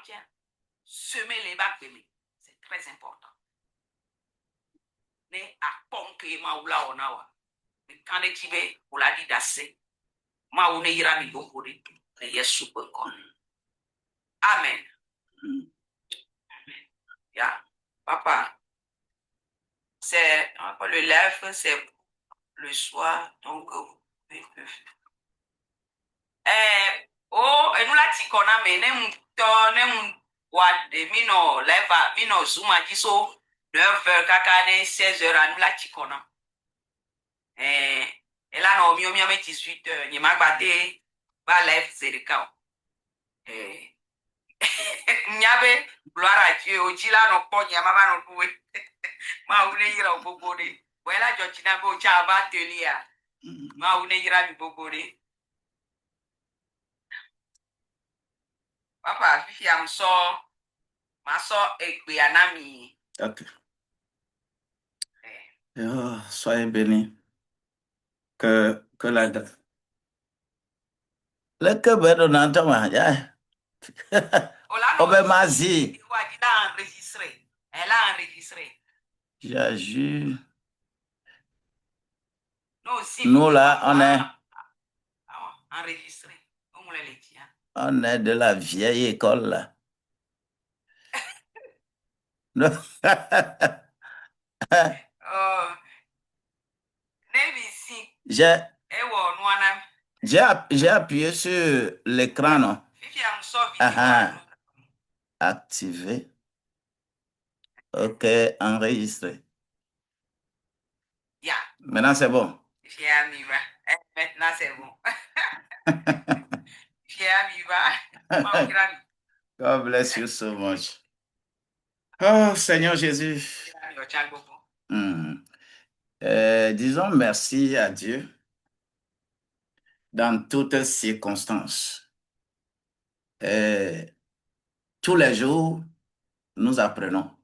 tiens, semer les bacs, c'est très important. Ne a ponke maula onawa. Quand tu veux, on l'a dit d'assez. Ma on ira mi beaucoup de Yesu kon. Amen. Yeah. Papa, c'est le lèvre, c'est le soir, donc nous la tikona me ne wa de mino leva mino zuma jiso 9h kaka ne 16h nous la tikona. Et là no mi 18h ni magbate ba live c'est le cas. Nyabe gloire à Dieu ojila no po nyama ba no duwe. Ma ule yira obogore. Wela jochina bo cha ba telia. Ma ule yira mi bogore. Papa, fifi am so ekpe anami. Ok. Oh, soyez bénis. Que la grâce. Le que bedo n'entend ya. Obe mazi. Elle a enregistré. Jésus. Non, si nous là, on est enregistré. On est de la vieille école là. J'ai appuyé sur l'écran, non? Activé. Ok, enregistré. Maintenant, c'est bon. Maintenant, c'est bon. God bless you so much. Oh, Seigneur Jésus. Disons merci à Dieu dans toutes circonstances. Tous les jours, nous apprenons.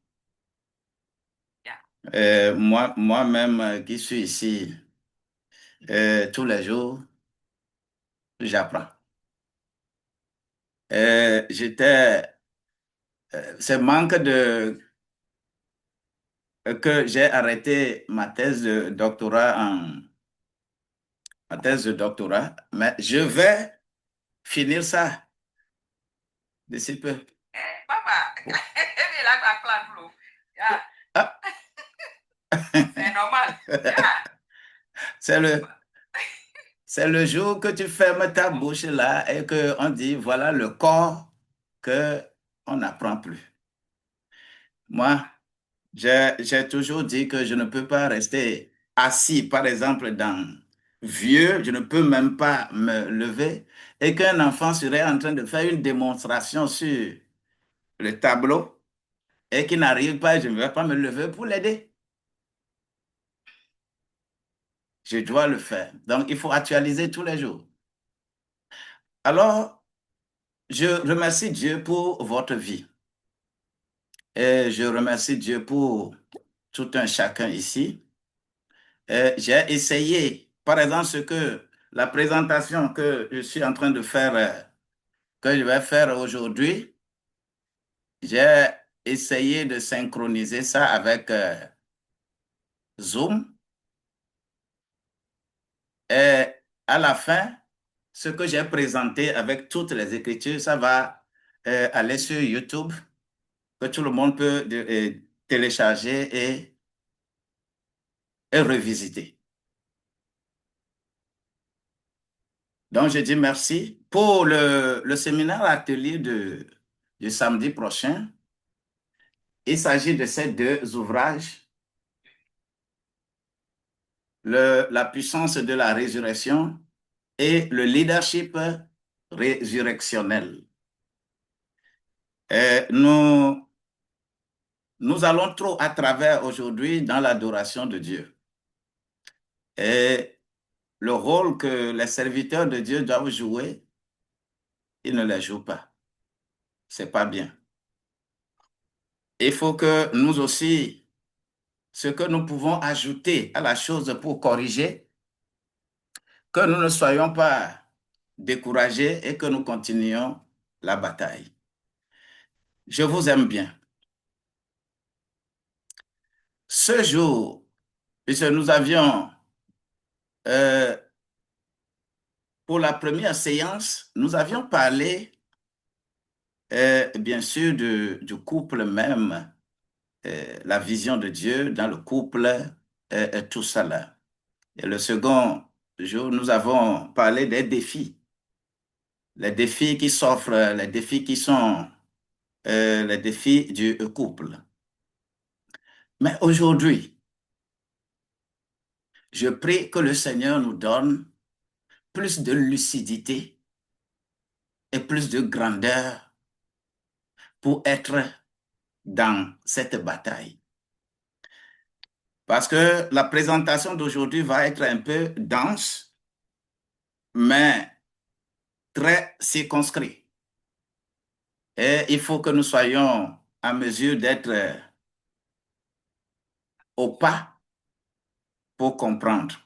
Moi-même qui suis ici, tous les jours, j'apprends. C'est manque de que j'ai arrêté ma thèse de doctorat mais je vais finir ça d'ici peu. Papa, Ah. C'est normal. C'est le jour que tu fermes ta bouche là et qu'on dit voilà le corps qu'on n'apprend plus. Moi, j'ai toujours dit que je ne peux pas rester assis, par exemple, vieux, je ne peux même pas me lever, et qu'un enfant serait en train de faire une démonstration sur le tableau et qu'il n'arrive pas, je ne vais pas me lever pour l'aider. Je dois le faire. Donc, il faut actualiser tous les jours. Alors, je remercie Dieu pour votre vie. Et je remercie Dieu pour tout un chacun ici. J'ai essayé, par exemple, la présentation que je suis en train de faire, que je vais faire aujourd'hui, j'ai essayé de synchroniser ça avec Zoom. Et à la fin, ce que j'ai présenté avec toutes les écritures, ça va aller sur YouTube, que tout le monde peut télécharger et revisiter. Donc, je dis merci. Pour le séminaire atelier du samedi prochain, il s'agit de ces deux ouvrages, la puissance de la résurrection et le leadership résurrectionnel. Nous allons trop à travers aujourd'hui dans l'adoration de Dieu. Et le rôle que les serviteurs de Dieu doivent jouer, ils ne les jouent pas. C'est pas bien. Il faut que nous aussi, ce que nous pouvons ajouter à la chose pour corriger, que nous ne soyons pas découragés et que nous continuions la bataille. je vous aime bien. Ce jour, puisque nous avions, euh, pour la première séance, nous avions parlé, bien sûr, du couple même, la vision de Dieu dans le couple, tout ça là. Et le second jour, nous avons parlé des défis. Les défis qui s'offrent, les défis qui sont les défis du couple. Mais aujourd'hui, je prie que le Seigneur nous donne plus de lucidité et plus de grandeur pour être dans cette bataille. Parce que la présentation d'aujourd'hui va être un peu dense, mais très circonscrit. Et il faut que nous soyons en mesure d'être au pas pour comprendre.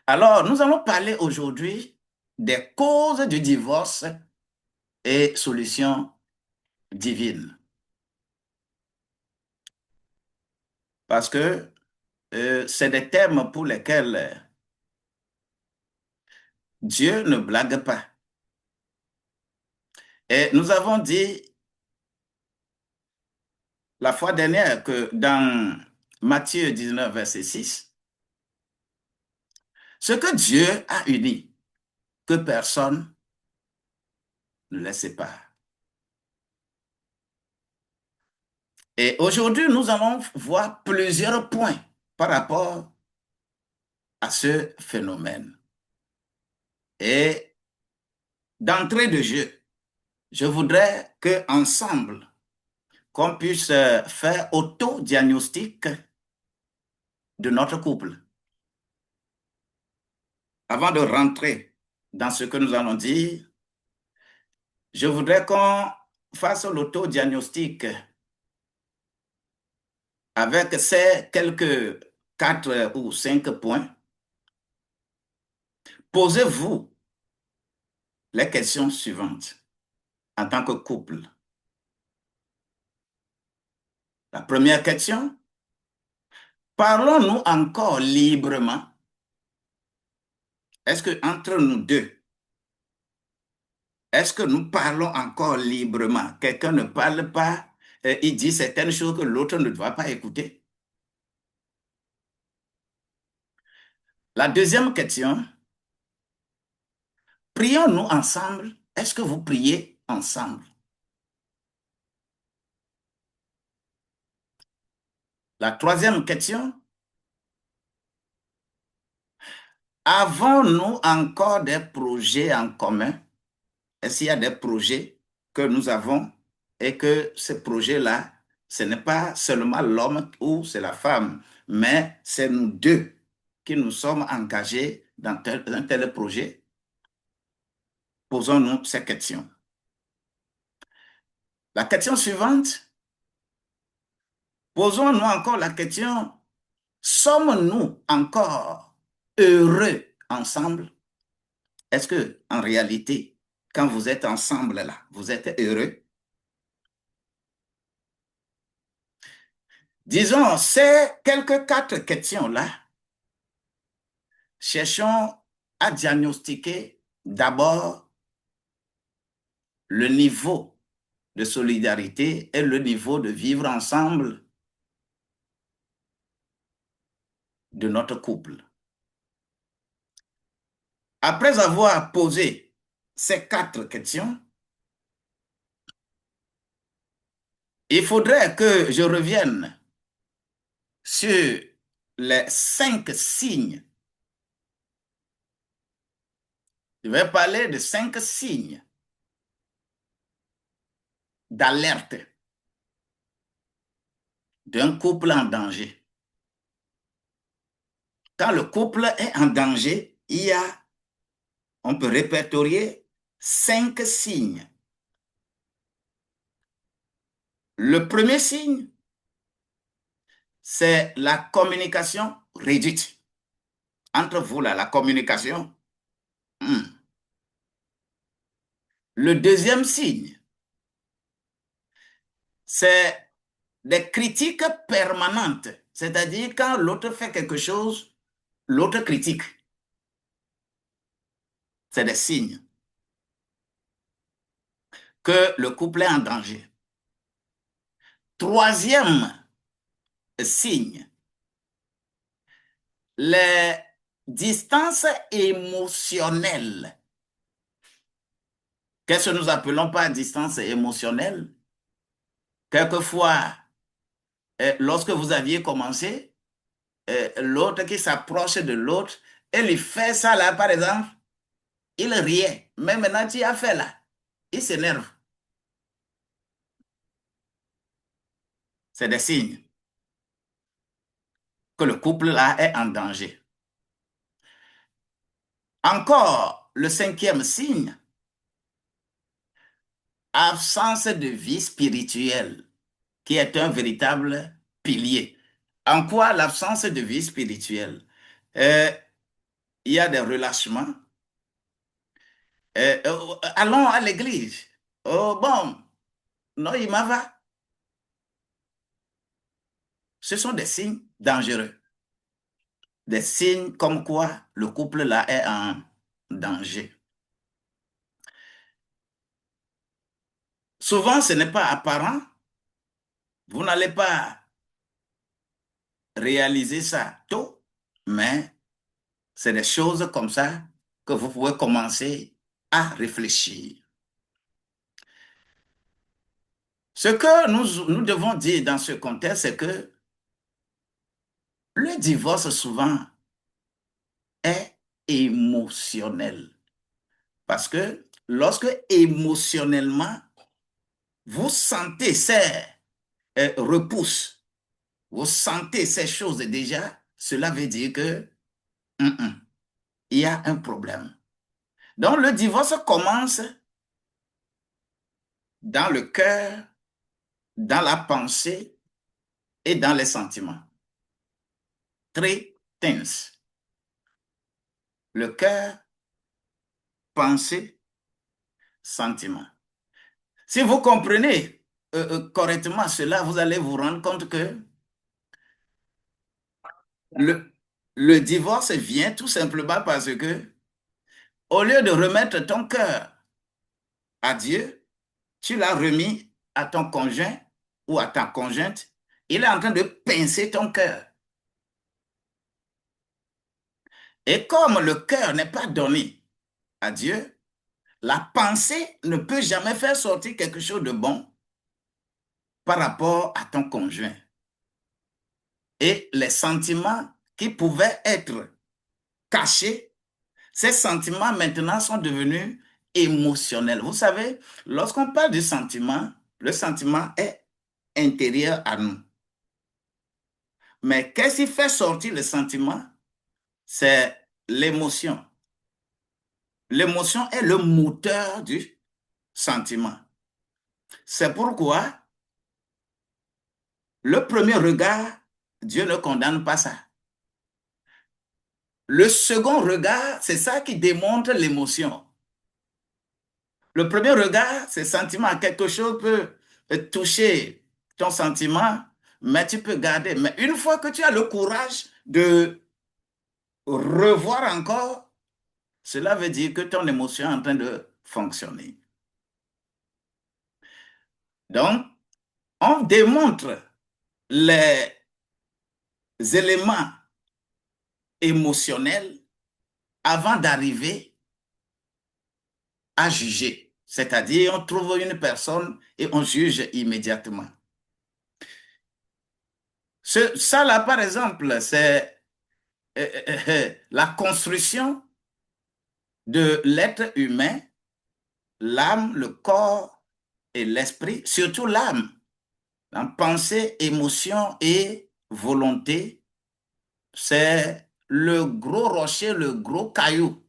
Alors, nous allons parler aujourd'hui des causes du divorce et solutions divines. Parce que c'est des thèmes pour lesquels Dieu ne blague pas. Et nous avons dit la fois dernière que dans Matthieu 19, verset 6, ce que Dieu a uni, que personne ne les sépare. Et aujourd'hui, nous allons voir plusieurs points par rapport à ce phénomène. Et d'entrée de jeu, je voudrais qu'ensemble, qu'on puisse faire autodiagnostic de notre couple. Avant de rentrer dans ce que nous allons dire, je voudrais qu'on fasse l'autodiagnostic avec ces quelques 4 ou 5 points. Posez-vous les questions suivantes en tant que couple. La première question, parlons-nous encore librement? Est-ce que entre nous deux, est-ce que nous parlons encore librement? Quelqu'un ne parle pas, il dit certaines choses que l'autre ne doit pas écouter. La deuxième question, prions-nous ensemble? Est-ce que vous priez ensemble? La troisième question, avons-nous encore des projets en commun? Est-ce qu'il y a des projets que nous avons et que ces projets-là, ce n'est pas seulement l'homme ou c'est la femme, mais c'est nous deux qui nous sommes engagés dans un tel projet? Posons-nous ces questions. La question suivante, posons-nous encore la question, sommes-nous encore heureux ensemble? Est-ce que, en réalité, quand vous êtes ensemble là, vous êtes heureux? Disons, ces quelques 4 questions-là, cherchons à diagnostiquer d'abord le niveau de solidarité et le niveau de vivre ensemble de notre couple. Après avoir posé ces 4 questions, il faudrait que je revienne sur les 5 signes. Je vais parler de 5 signes d'alerte d'un couple en danger. Quand le couple est en danger, on peut répertorier 5 signes. Le premier signe, c'est la communication réduite. Entre vous, là, la communication. Le deuxième signe, c'est des critiques permanentes. C'est-à-dire quand l'autre fait quelque chose, l'autre critique. C'est des signes que le couple est en danger. Troisième signe, les distances émotionnelles. Qu'est-ce que nous appelons par distance émotionnelle? Quelquefois, lorsque vous aviez commencé, l'autre qui s'approche de l'autre, et lui fait ça là, par exemple, il riait. Mais maintenant, tu as fait là, il s'énerve. C'est des signes que le couple là est en danger. Encore, le cinquième signe, absence de vie spirituelle, qui est un véritable pilier. En quoi l'absence de vie spirituelle? Euh, il y a des relâchements. Allons à l'église. Oh bon, non, il m'en va. Ce sont des signes dangereux. Des signes comme quoi le couple là est en danger. Souvent, ce n'est pas apparent. Vous n'allez pas réaliser ça tôt, mais c'est des choses comme ça que vous pouvez commencer à réfléchir. Ce que nous devons dire dans ce contexte, c'est que le divorce souvent est émotionnel. Parce que lorsque émotionnellement, vous sentez ces repousses, vous sentez ces choses déjà, cela veut dire que il y a un problème. Donc le divorce commence dans le cœur, dans la pensée et dans les sentiments. Three things. Le cœur, pensée, sentiment. Si vous comprenez correctement cela, vous allez vous rendre compte que le, le divorce vient tout simplement parce que, au lieu de remettre ton cœur à Dieu, tu l'as remis à ton conjoint ou à ta conjointe. Il est en train de pincer ton cœur. Et comme le cœur n'est pas donné à Dieu, la pensée ne peut jamais faire sortir quelque chose de bon par rapport à ton conjoint. Et les sentiments qui pouvaient être cachés, ces sentiments maintenant sont devenus émotionnels. Vous savez, lorsqu'on parle du sentiment, le sentiment est intérieur à nous. Mais qu'est-ce qui fait sortir le sentiment? C'est l'émotion. L'émotion est le moteur du sentiment. C'est pourquoi le premier regard, Dieu ne condamne pas ça. Le second regard, c'est ça qui démontre l'émotion. Le premier regard, c'est sentiment. Quelque chose peut toucher ton sentiment, mais tu peux garder. Mais une fois que tu as le courage de revoir encore, cela veut dire que ton émotion est en train de fonctionner. Donc, on démontre les éléments émotionnels avant d'arriver à juger. C'est-à-dire, on trouve une personne et on juge immédiatement. Ça là, par exemple, c'est la construction de l'être humain, l'âme, le corps et l'esprit, surtout l'âme, en pensée, émotion et volonté, c'est le gros rocher, le gros caillou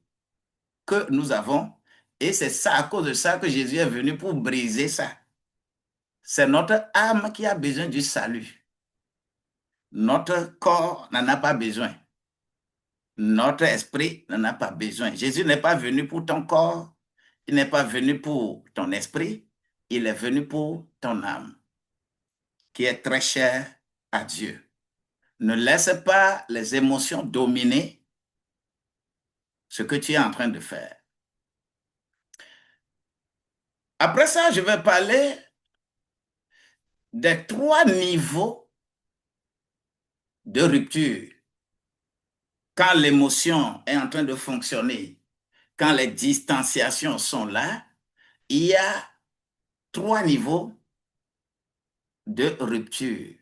que nous avons. Et c'est ça, à cause de ça, que Jésus est venu pour briser ça. C'est notre âme qui a besoin du salut. Notre corps n'en a pas besoin. Notre esprit n'en a pas besoin. Jésus n'est pas venu pour ton corps, il n'est pas venu pour ton esprit, il est venu pour ton âme. qui est très cher à Dieu. Ne laisse pas les émotions dominer ce que tu es en train de faire. Après ça, je vais parler des 3 niveaux de rupture. Quand l'émotion est en train de fonctionner, quand les distanciations sont là, il y a 3 niveaux de rupture.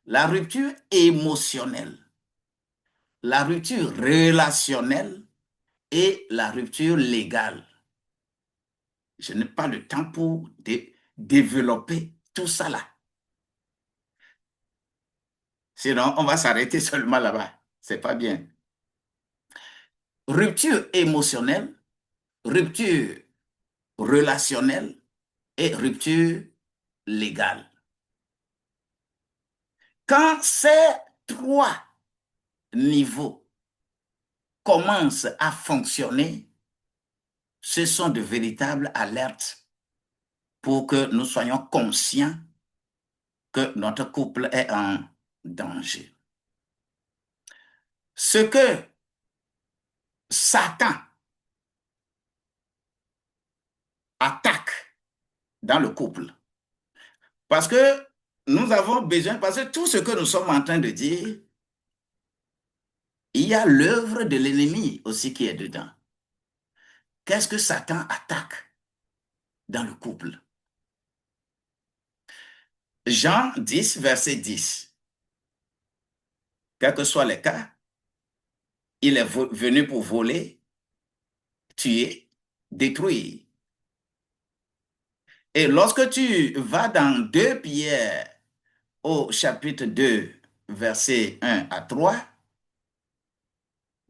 La rupture émotionnelle, la rupture relationnelle et la rupture légale. Je n'ai pas le temps pour développer tout ça là. Sinon, on va s'arrêter seulement là-bas. C'est pas bien. Rupture émotionnelle, rupture relationnelle et rupture légale. Quand ces 3 niveaux commencent à fonctionner, ce sont de véritables alertes pour que nous soyons conscients que notre couple est en danger. Ce que Satan attaque dans le couple, parce que nous avons besoin, parce que tout ce que nous sommes en train de dire, il y a l'œuvre de l'ennemi aussi qui est dedans. Qu'est-ce que Satan attaque dans le couple? Jean 10, verset 10. Quels que soient les cas, il est venu pour voler, tuer, détruire. Et lorsque tu vas dans 2 Pierre au chapitre 2, verset 1 à 3,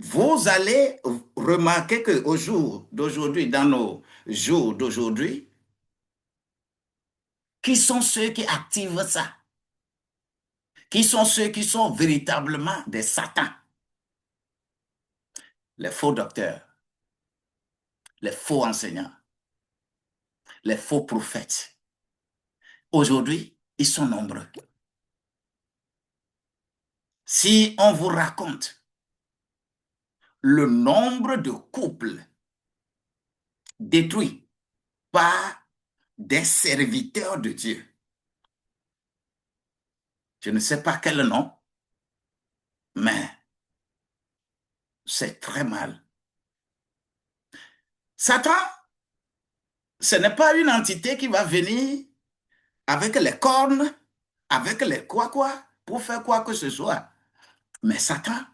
vous allez remarquer qu'au jour d'aujourd'hui, dans nos jours d'aujourd'hui, qui sont ceux qui activent ça? Qui sont ceux qui sont véritablement des satans? Les faux docteurs, les faux enseignants, les faux prophètes. Aujourd'hui, ils sont nombreux. Si on vous raconte le nombre de couples détruits par des serviteurs de Dieu, je ne sais pas quel nom, mais c'est très mal. Satan, ce n'est pas une entité qui va venir avec les cornes, avec les quoi, pour faire quoi que ce soit. Mais Satan,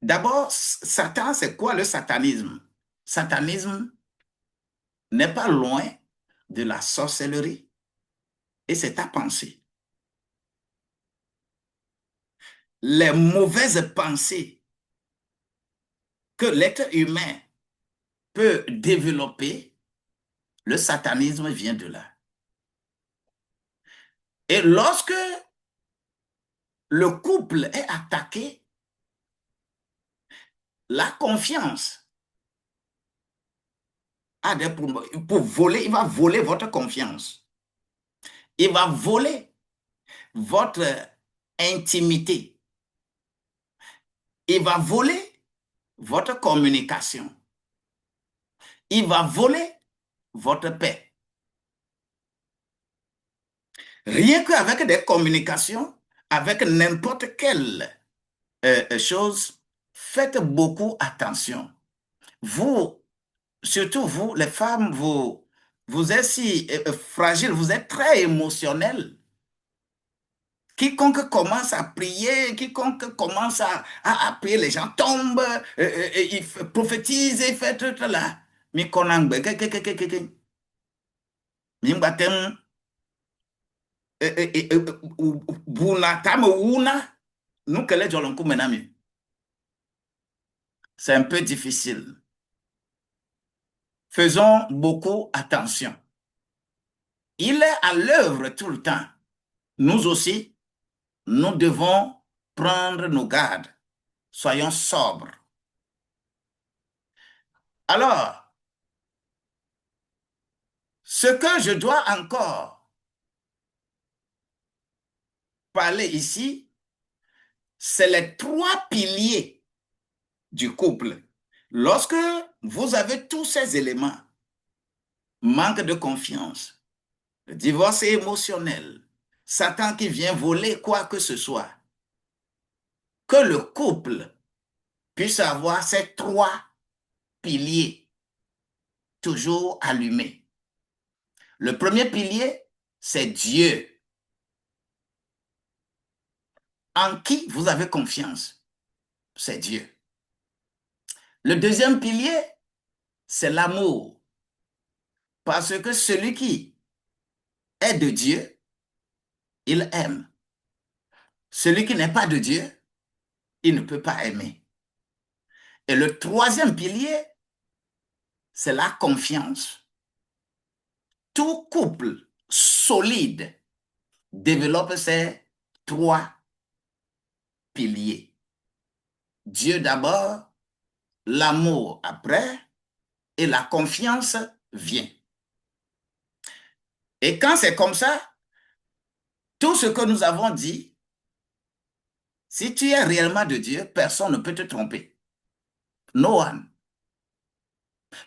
d'abord, Satan, c'est quoi le satanisme? Satanisme n'est pas loin de la sorcellerie et c'est ta pensée. Les mauvaises pensées que l'être humain peut développer, le satanisme vient de là. Et lorsque le couple est attaqué, la confiance a des problèmes. Pour voler, il va voler votre confiance. Il va voler votre intimité. Il va voler votre communication. Il va voler votre paix. Rien qu'avec des communications, avec n'importe quelle chose, faites beaucoup attention. Vous, surtout vous, les femmes, vous êtes si fragiles, vous êtes très émotionnels. Quiconque commence à prier, quiconque commence à prier, les gens tombent, ils prophétisent, ils font tout là. Mi konangbe, mi mbatem, buna tame wuna, nous kele jolonku menami. C'est un peu difficile. Faisons beaucoup attention. Il est à l'œuvre tout le temps. Nous aussi, nous devons prendre nos gardes. Soyons sobres. Alors, ce que je dois encore parler ici, c'est les trois piliers du couple. Lorsque vous avez tous ces éléments, manque de confiance, le divorce émotionnel, Satan qui vient voler quoi que ce soit, que le couple puisse avoir ces trois piliers toujours allumés. Le premier pilier, c'est Dieu, en qui vous avez confiance. C'est Dieu. Le deuxième pilier, c'est l'amour. Parce que celui qui est de Dieu, il aime. Celui qui n'est pas de Dieu, il ne peut pas aimer. Et le troisième pilier, c'est la confiance. Tout couple solide développe ces trois piliers. Dieu d'abord, l'amour après, et la confiance vient. Et quand c'est comme ça, tout ce que nous avons dit, si tu es réellement de Dieu, personne ne peut te tromper. No one.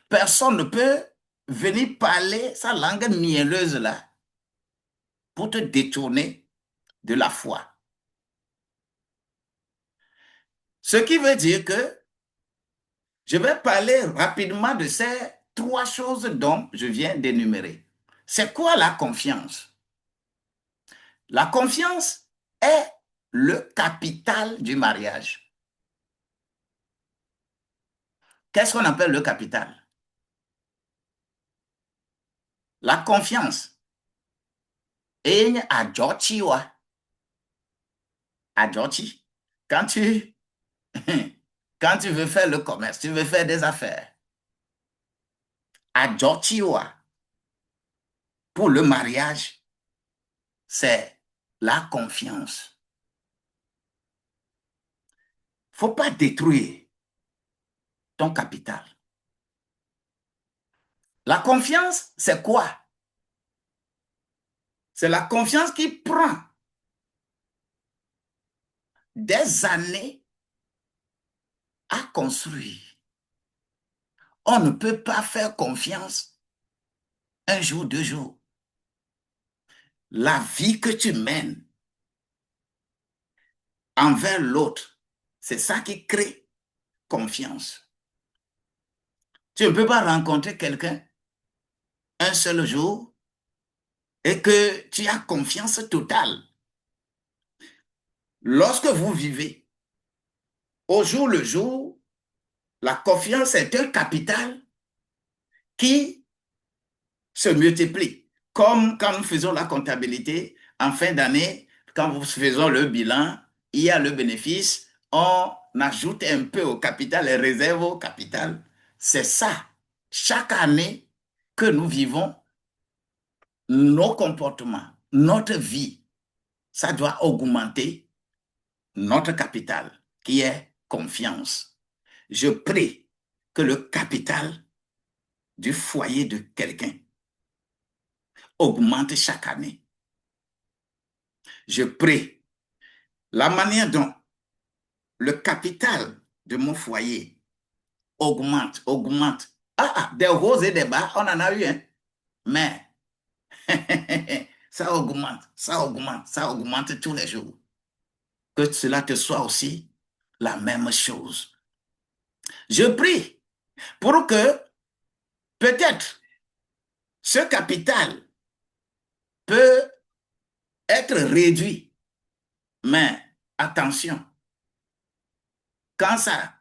Personne ne peut venir parler sa langue mielleuse là pour te détourner de la foi. Ce qui veut dire que je vais parler rapidement de ces trois choses dont je viens d'énumérer. C'est quoi la confiance? La confiance est le capital du mariage. Qu'est-ce qu'on appelle le capital? La confiance. Et adjotiwa. Adjoti. Quand tu, quand tu veux faire le commerce, tu veux faire des affaires. Adjotiwa. Pour le mariage, c'est la confiance. Il ne faut pas détruire ton capital. La confiance, c'est quoi? C'est la confiance qui prend des années à construire. On ne peut pas faire confiance un jour, 2 jours. La vie que tu mènes envers l'autre, c'est ça qui crée confiance. Tu ne peux pas rencontrer quelqu'un un seul jour et que tu as confiance totale. Lorsque vous vivez au jour le jour, la confiance est un capital qui se multiplie. Comme quand nous faisons la comptabilité, en fin d'année, quand nous faisons le bilan, il y a le bénéfice, on ajoute un peu au capital, les réserves au capital. C'est ça. Chaque année que nous vivons, nos comportements, notre vie, ça doit augmenter notre capital, qui est confiance. Je prie que le capital du foyer de quelqu'un augmente chaque année. Je prie la manière dont le capital de mon foyer augmente, augmente. Des hauts et des bas, on en a eu, hein? Mais ça augmente, ça augmente, ça augmente tous les jours. Que cela te soit aussi la même chose. Je prie pour que peut-être ce capital peut être réduit. Mais attention, quand ça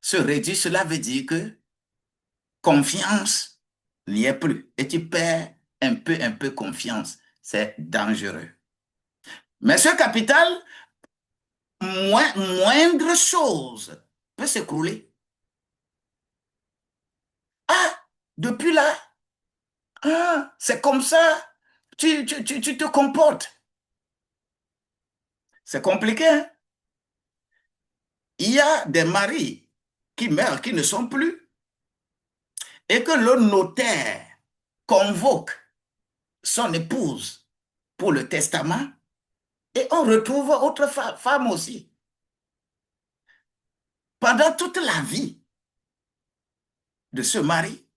se réduit, cela veut dire que confiance n'y est plus. Et tu perds un peu confiance. C'est dangereux. Mais ce capital, moindre chose peut s'écrouler. Depuis là, c'est comme ça, tu te comportes. C'est compliqué, hein? Il y a des maris qui meurent, qui ne sont plus, et que le notaire convoque son épouse pour le testament et on retrouve autre femme aussi. Pendant toute la vie de ce mari,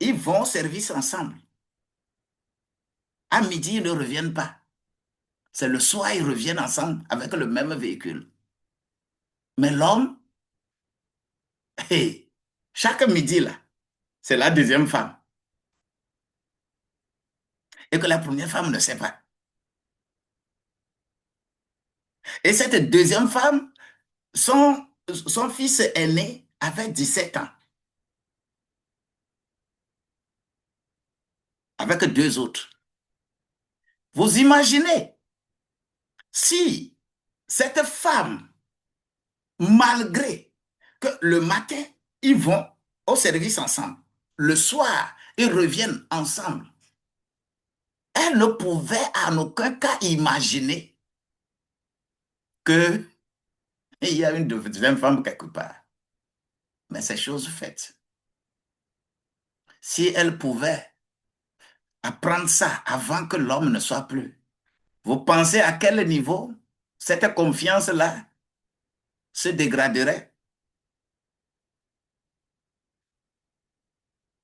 ils vont au service ensemble. À midi, ils ne reviennent pas. C'est le soir, ils reviennent ensemble avec le même véhicule. Mais l'homme, hey, chaque midi, là, c'est la deuxième femme. Et que la première femme ne sait pas. Et cette deuxième femme, son fils aîné avait 17 ans. Avec deux autres. Vous imaginez si cette femme, malgré que le matin, ils vont au service ensemble, le soir, ils reviennent ensemble, elle ne pouvait en aucun cas imaginer qu'il y a une deuxième femme quelque part. Mais c'est chose faite. Si elle pouvait apprendre ça avant que l'homme ne soit plus, vous pensez à quel niveau cette confiance-là se dégraderait?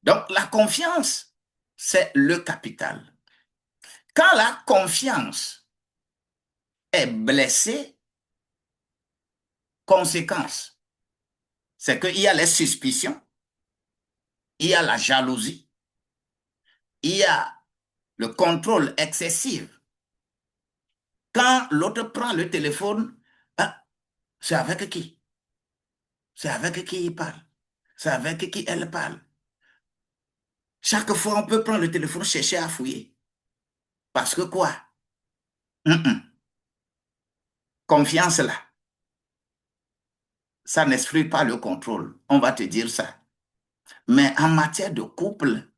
Donc, la confiance, c'est le capital. Quand la confiance est blessée, conséquence, c'est qu'il y a les suspicions, il y a la jalousie, il y a le contrôle excessif. Quand l'autre prend le téléphone, ah, c'est avec qui? C'est avec qui il parle? C'est avec qui elle parle? Chaque fois, on peut prendre le téléphone, chercher à fouiller. Parce que quoi? Confiance là, ça n'exclut pas le contrôle. On va te dire ça. Mais en matière de couple,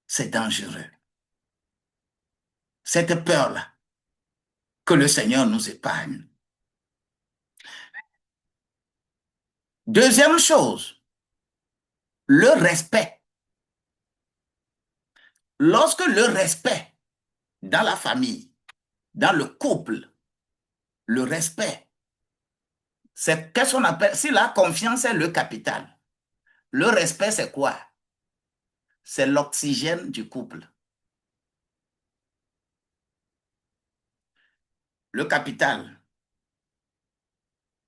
c'est dangereux. Cette peur-là, que le Seigneur nous épargne. Deuxième chose, le respect. Lorsque le respect dans la famille, dans le couple, le respect, c'est qu'est-ce qu'on appelle, si la confiance est le capital, le respect c'est quoi? C'est l'oxygène du couple. Le capital,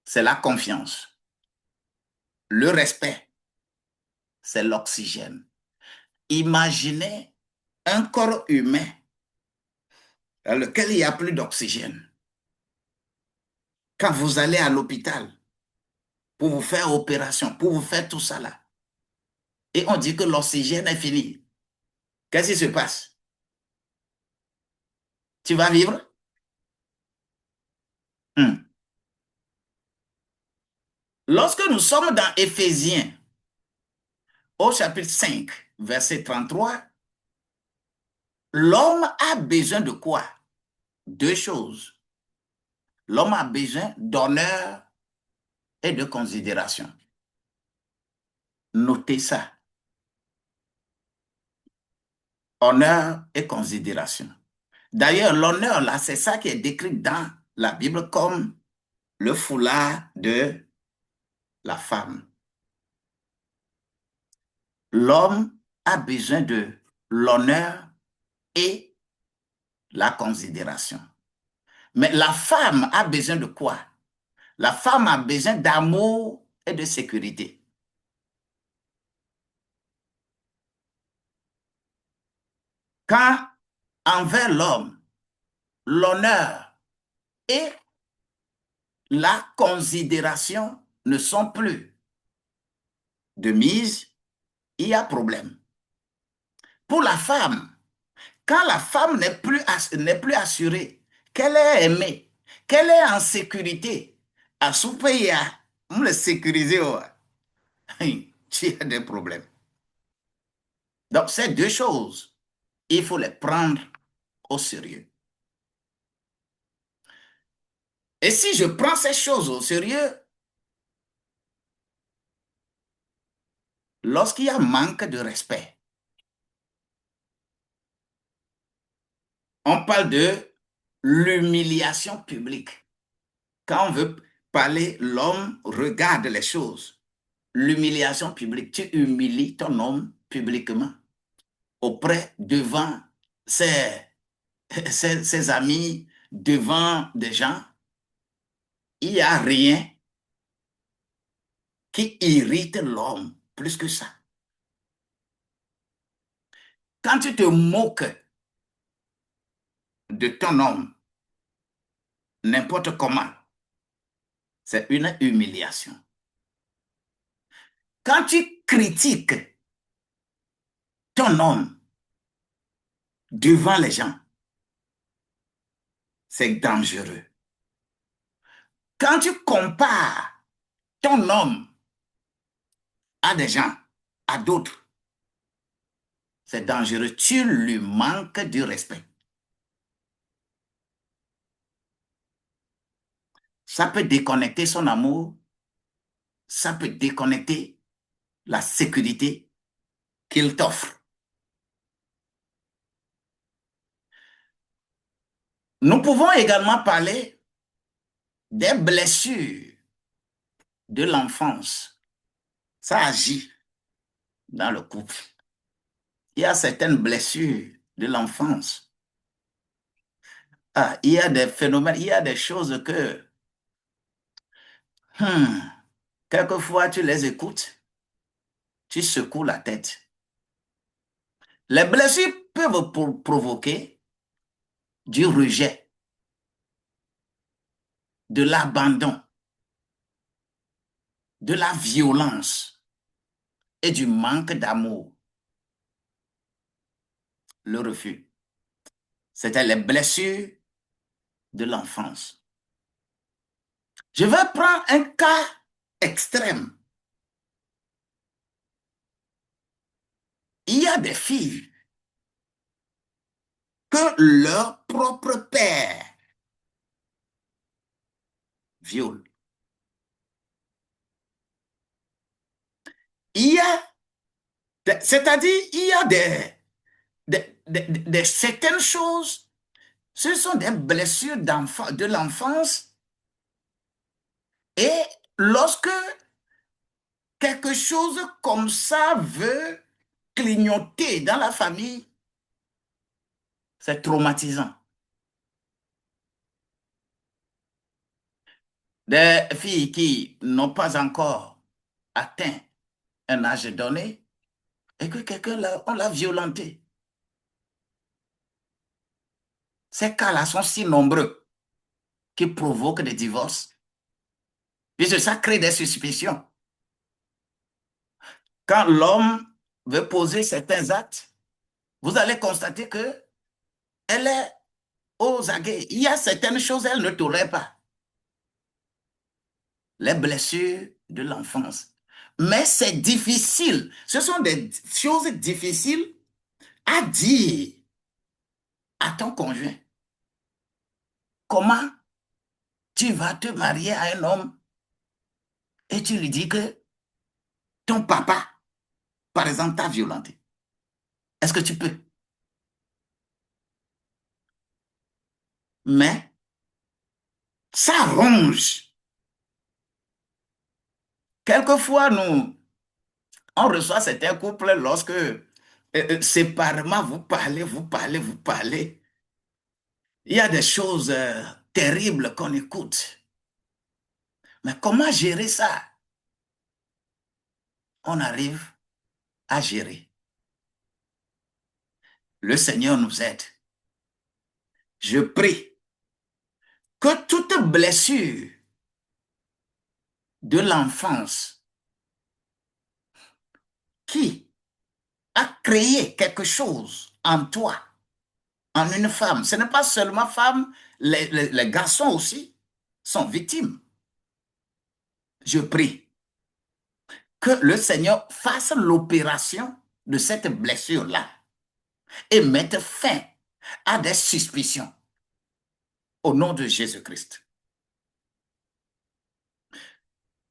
c'est la confiance. Le respect, c'est l'oxygène. Imaginez un corps humain dans lequel il n'y a plus d'oxygène. Quand vous allez à l'hôpital pour vous faire opération, pour vous faire tout ça là, et on dit que l'oxygène est fini, qu'est-ce qui se passe? Tu vas vivre? Hmm. Lorsque nous sommes dans Éphésiens, au chapitre 5, verset 33, l'homme a besoin de quoi? Deux choses. L'homme a besoin d'honneur et de considération. Notez ça. Honneur et considération. D'ailleurs, l'honneur, là, c'est ça qui est décrit dans la Bible comme le foulard de la femme. L'homme a besoin de l'honneur et la considération. Mais la femme a besoin de quoi? La femme a besoin d'amour et de sécurité. Quand envers l'homme, l'honneur et la considération ne sont plus de mise, il y a problème. Pour la femme, quand la femme n'est plus assurée, qu'elle est aimée, qu'elle est en sécurité, à souper, on le sécuriser, tu as des problèmes. Donc, ces deux choses, il faut les prendre au sérieux. Et si je prends ces choses au sérieux, lorsqu'il y a manque de respect, On parle de l'humiliation publique. Quand on veut parler, l'homme regarde les choses. L'humiliation publique, tu humilies ton homme publiquement, devant ses, ses amis, devant des gens. Il n'y a rien qui irrite l'homme plus que ça. Quand tu te moques de ton homme, n'importe comment, c'est une humiliation. Quand tu critiques ton homme devant les gens, c'est dangereux. Quand tu compares ton homme à des gens, à d'autres, c'est dangereux. Tu lui manques du respect. Ça peut déconnecter son amour, ça peut déconnecter la sécurité qu'il t'offre. Nous pouvons également parler des blessures de l'enfance. Ça agit dans le couple. Il y a certaines blessures de l'enfance. Il y a des phénomènes, il y a des choses que, quelquefois, tu les écoutes, tu secoues la tête. Les blessures peuvent provoquer du rejet, de l'abandon, de la violence et du manque d'amour. Le refus. C'était les blessures de l'enfance. Je vais prendre un cas extrême. Il y a des filles que leur propre père viole. Il y a, c'est-à-dire, il y a des certaines choses, ce sont des blessures de l'enfance. Et lorsque quelque chose comme ça veut clignoter dans la famille, c'est traumatisant. Des filles qui n'ont pas encore atteint un âge donné et que quelqu'un l'a violenté. Ces cas-là sont si nombreux qui provoquent des divorces, puisque ça crée des suspicions. Quand l'homme veut poser certains actes, vous allez constater que elle est aux aguets. Il y a certaines choses, elle ne t'aurait pas. Les blessures de l'enfance. Mais c'est difficile. Ce sont des choses difficiles à dire à ton conjoint. Comment tu vas te marier à un homme et tu lui dis que ton papa, par exemple, t'a violenté? Est-ce que tu peux? Mais ça ronge. Quelquefois, on reçoit certains couples lorsque séparément, vous parlez, vous parlez, vous parlez. Il y a des choses terribles qu'on écoute. Mais comment gérer ça? On arrive à gérer. Le Seigneur nous aide. Je prie que toute blessure de l'enfance qui a créé quelque chose en toi, en une femme, ce n'est pas seulement femme, les garçons aussi sont victimes. Je prie que le Seigneur fasse l'opération de cette blessure-là et mette fin à des suspicions au nom de Jésus-Christ.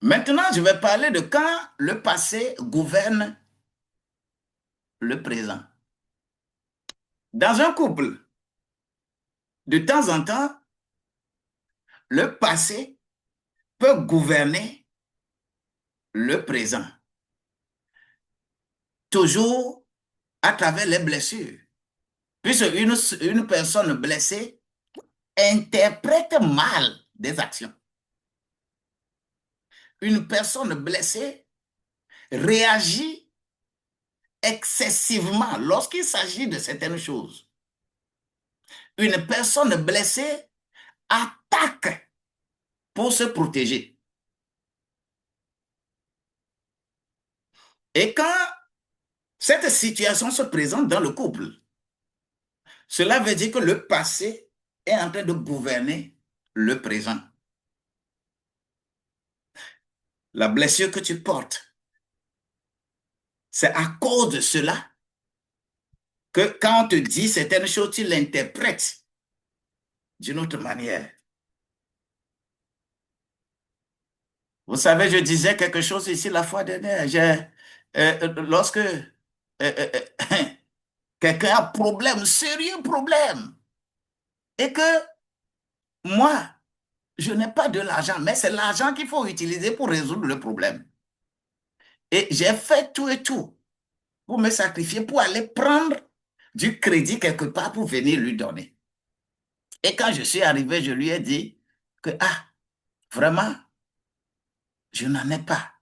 Maintenant, je vais parler de quand le passé gouverne le présent. Dans un couple, de temps en temps, le passé peut gouverner le présent, toujours à travers les blessures. Puisque une personne blessée interprète mal des actions. Une personne blessée réagit excessivement lorsqu'il s'agit de certaines choses. Une personne blessée attaque pour se protéger. Et quand cette situation se présente dans le couple, cela veut dire que le passé est en train de gouverner le présent. La blessure que tu portes, c'est à cause de cela que quand on te dit certaines choses, tu l'interprètes d'une autre manière. Vous savez, je disais quelque chose ici la fois dernière. Lorsque quelqu'un a problème, sérieux problème, et que moi, je n'ai pas de l'argent, mais c'est l'argent qu'il faut utiliser pour résoudre le problème. Et j'ai fait tout et tout pour me sacrifier, pour aller prendre du crédit quelque part pour venir lui donner. Et quand je suis arrivé, je lui ai dit que, ah, vraiment, je n'en ai pas.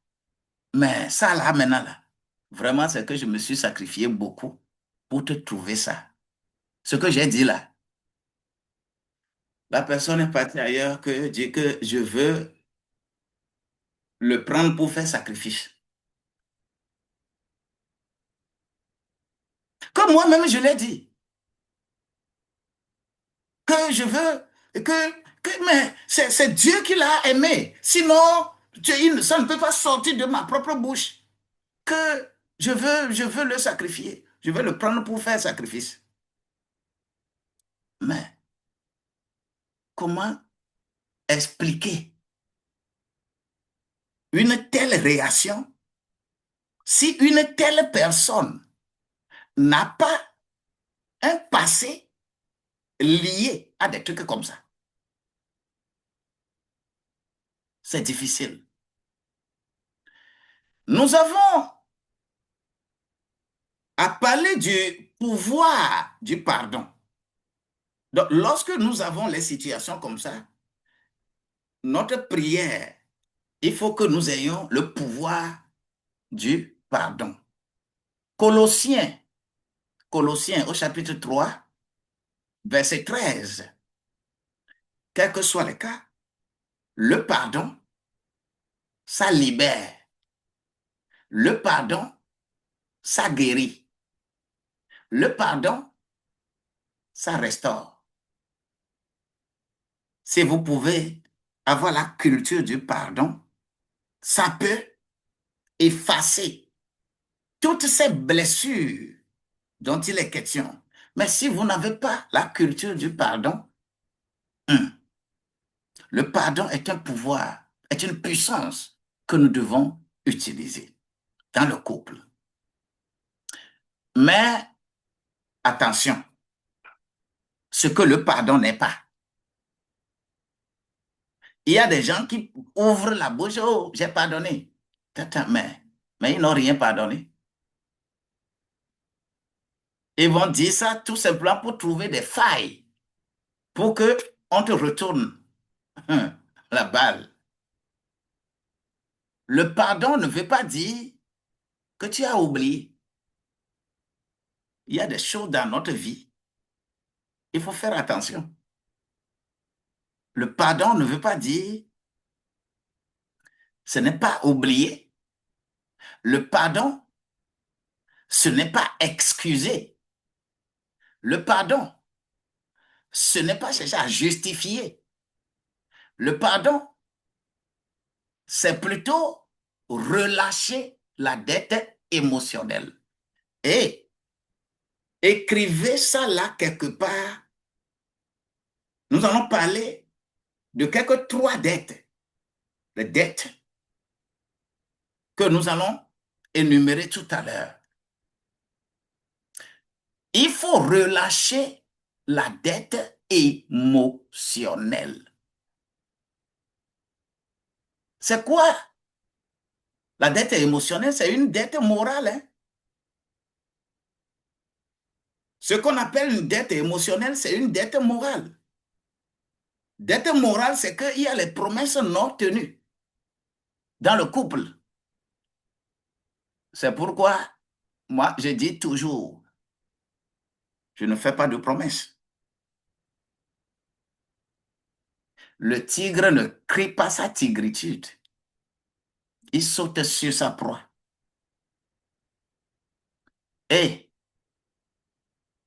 Mais ça là, maintenant, là, vraiment, c'est que je me suis sacrifié beaucoup pour te trouver ça. Ce que j'ai dit là, la personne est partie ailleurs que dit que je veux le prendre pour faire sacrifice. Comme moi-même, je l'ai dit, que je veux, mais c'est Dieu qui l'a aimé. Sinon, ça ne peut pas sortir de ma propre bouche que je veux le sacrifier. Je veux le prendre pour faire sacrifice. Mais comment expliquer une telle réaction si une telle personne n'a pas un passé lié à des trucs comme ça? C'est difficile. Nous avons à parler du pouvoir du pardon. Donc, lorsque nous avons les situations comme ça, notre prière, il faut que nous ayons le pouvoir du pardon. Colossiens au chapitre 3, verset 13. Quel que soit le cas, le pardon, ça libère. Le pardon, ça guérit. Le pardon, ça restaure. Si vous pouvez avoir la culture du pardon, ça peut effacer toutes ces blessures dont il est question. Mais si vous n'avez pas la culture du pardon, le pardon est un pouvoir, est une puissance que nous devons utiliser dans le couple. Mais attention, ce que le pardon n'est pas. Il y a des gens qui ouvrent la bouche, oh, j'ai pardonné. Mais ils n'ont rien pardonné. Ils vont dire ça tout simplement pour trouver des failles, pour qu'on te retourne la balle. Le pardon ne veut pas dire que tu as oublié. Il y a des choses dans notre vie. Il faut faire attention. Le pardon ne veut pas dire ce n'est pas oublier. Le pardon, ce n'est pas excuser. Le pardon, ce n'est pas chercher à justifier. Le pardon, c'est plutôt relâcher la dette émotionnelle. Et écrivez ça là quelque part. Nous allons parler de quelques 3 dettes. Les dettes que nous allons énumérer tout à l'heure. Il faut relâcher la dette émotionnelle. C'est quoi? La dette émotionnelle, c'est une dette morale, hein? Ce qu'on appelle une dette émotionnelle, c'est une dette morale. Dette morale, c'est qu'il y a les promesses non tenues dans le couple. C'est pourquoi, moi, je dis toujours, je ne fais pas de promesses. Le tigre ne crie pas sa tigritude. Il saute sur sa proie. Et,